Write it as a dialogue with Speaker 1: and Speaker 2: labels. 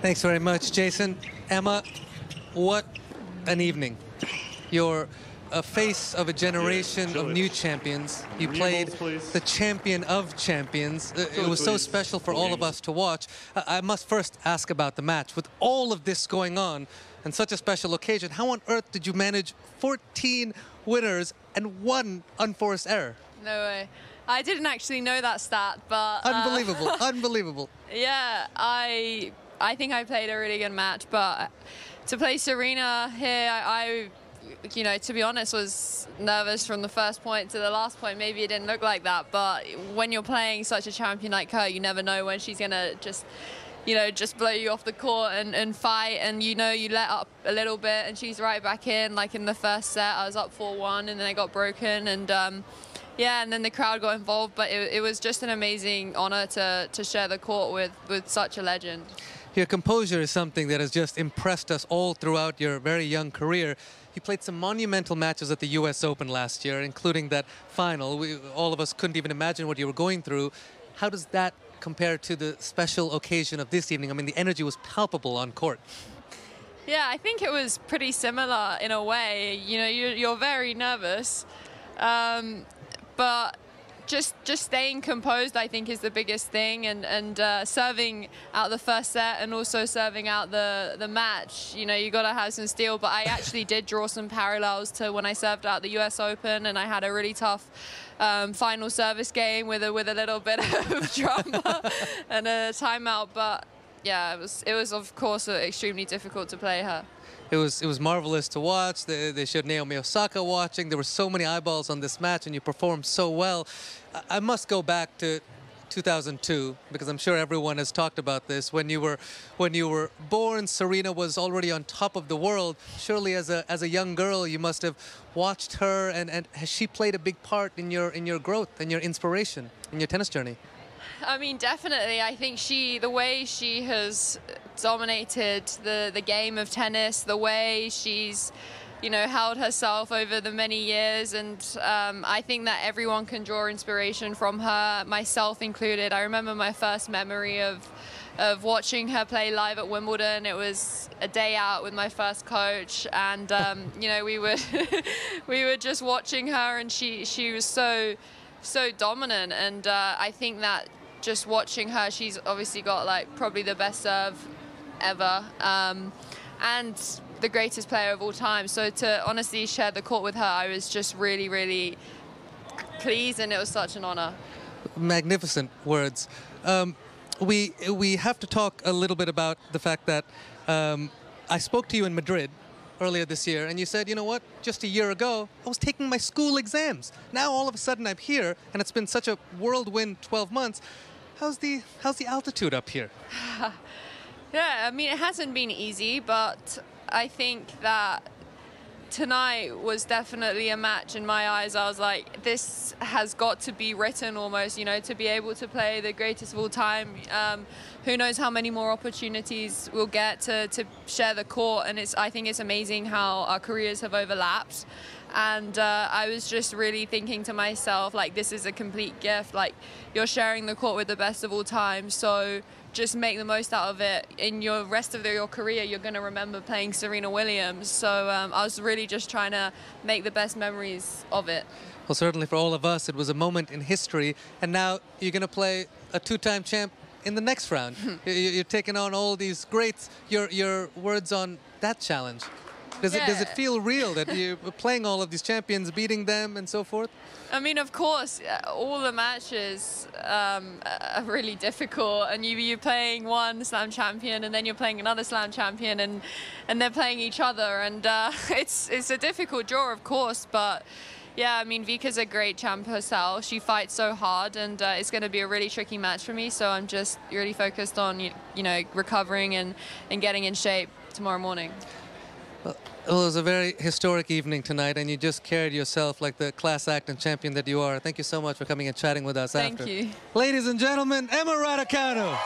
Speaker 1: Thanks very much, Jason. Emma, what an evening. You're a face of a generation of new champions. You played the champion of champions. It was so special for all of us to watch. I must first ask about the match. With all of this going on and such a special occasion, how on earth did you manage 14 winners and 1 unforced error?
Speaker 2: No way. I didn't actually know that stat, but...
Speaker 1: Unbelievable, unbelievable.
Speaker 2: Yeah, I think I played a really good match, but to play Serena here, I you know, to be honest, was nervous from the first point to the last point. Maybe it didn't look like that, but when you're playing such a champion like her, you never know when she's gonna just blow you off the court and fight, and you let up a little bit and she's right back in. Like in the first set, I was up 4-1 and then I got broken, and yeah, and then the crowd got involved, but it was just an amazing honor to share the court with such a legend.
Speaker 1: Your composure is something that has just impressed us all throughout your very young career. You played some monumental matches at the US Open last year, including that final. All of us couldn't even imagine what you were going through. How does that compare to the special occasion of this evening? I mean, the energy was palpable on court.
Speaker 2: Yeah, I think it was pretty similar in a way. You know, you're very nervous, but just staying composed, I think, is the biggest thing, and serving out the first set and also serving out the match. You know, you got to have some steel, but I actually did draw some parallels to when I served out the US Open, and I had a really tough final service game with a little bit of drama and a timeout. But yeah, it was of course extremely difficult to play her.
Speaker 1: It was marvelous to watch. They showed Naomi Osaka watching. There were so many eyeballs on this match, and you performed so well. I must go back to 2002 because I'm sure everyone has talked about this. When you were born, Serena was already on top of the world. Surely, as a young girl, you must have watched her, and has she played a big part in your growth and your inspiration in your tennis journey?
Speaker 2: I mean, definitely. I think the way she has dominated the game of tennis, the way she's, held herself over the many years, and I think that everyone can draw inspiration from her, myself included. I remember my first memory of watching her play live at Wimbledon. It was a day out with my first coach, and we were just watching her, and she was so dominant, and I think that just watching her, she's obviously got probably the best serve ever, and the greatest player of all time. So to honestly share the court with her, I was just really, really pleased, and it was such an honor.
Speaker 1: Magnificent words. We have to talk a little bit about the fact that I spoke to you in Madrid earlier this year, and you said, you know what, just a year ago, I was taking my school exams. Now all of a sudden I'm here, and it's been such a whirlwind 12 months. How's the altitude up here?
Speaker 2: Yeah, I mean, it hasn't been easy, but I think that tonight was definitely a match in my eyes. I was like, this has got to be written almost, to be able to play the greatest of all time. Who knows how many more opportunities we'll get to share the court, and I think it's amazing how our careers have overlapped. And I was just really thinking to myself, this is a complete gift. You're sharing the court with the best of all time, so just make the most out of it. In your rest of your career, you're going to remember playing Serena Williams. So I was really just trying to make the best memories of it.
Speaker 1: Well, certainly for all of us, it was a moment in history. And now you're going to play a 2-time champ in the next round. You're taking on all these greats. Your words on that challenge. Does it feel real that you're playing all of these champions, beating them, and so forth?
Speaker 2: I mean, of course, all the matches are really difficult, and you're playing one slam champion, and then you're playing another slam champion, and they're playing each other, and it's a difficult draw, of course, but yeah, I mean, Vika's a great champ herself. She fights so hard, and it's going to be a really tricky match for me, so I'm just really focused on, recovering and getting in shape tomorrow morning.
Speaker 1: Well, it was a very historic evening tonight, and you just carried yourself like the class act and champion that you are. Thank you so much for coming and chatting with us after.
Speaker 2: Thank you.
Speaker 1: Ladies and gentlemen, Emma Raducanu.